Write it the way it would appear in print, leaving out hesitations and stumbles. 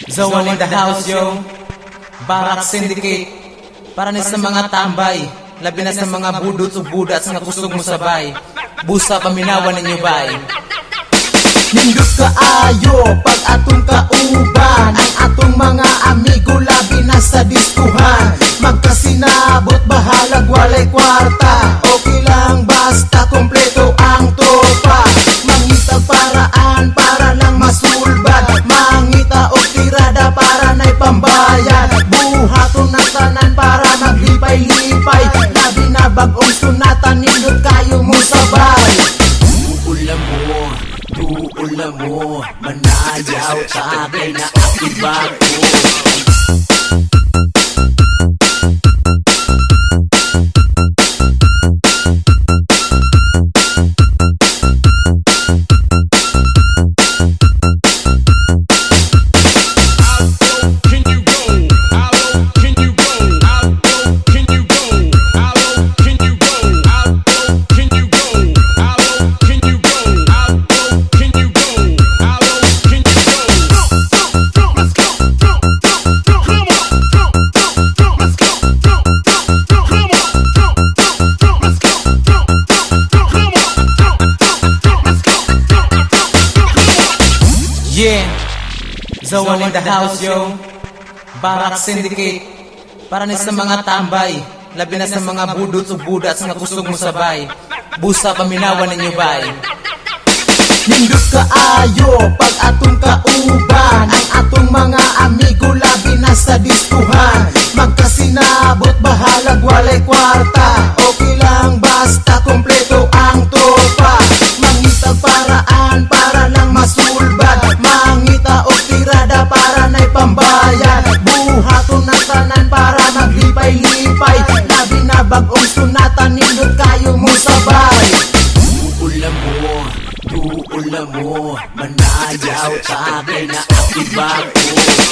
Zawal in the house, yo. Barak Syndicate. Para ni sa mga tambay, labi na sa mga budot o budat nga kusog mo sabay. Busa paminawan ninyo bay. Nindot kaayo pag atong kauban, ang atong mga amigo labi na sa diskuhan. Magkasinabot bahalag walay kwarta, okay lang basta kompleto ang tropa. Mangitag paraan para lang masulbad, mangita o tirada para na'y pambayad. Buhaton na tanan para maglipay-lipay, labi na bagong sunatan nindot kayo mo sabay. Ulam mo, manayaw tagay na akibag ko. Yeah, Zawal in the house, yo. Barak Syndicate. Para ni sa mga tambay, labi na sa mga budot o budat nga kusog mo sabay. Busa paminawan ninyo bay. Nindot kaayo pag atong kauban, ang atong mga amigo labi na sa diskuhan. Magkasinabot bahalag walay kwarta, okay lang basta kompleto ang tropa. Mangitag paraan para lang masulbad, mangita o tirada para na'y pambayad. Buhaton na tanan para maglipay-lipay, labi na bagong sunatan nindot kayo mo sabay. Ulam mo, manayaw tagay na akibag ko.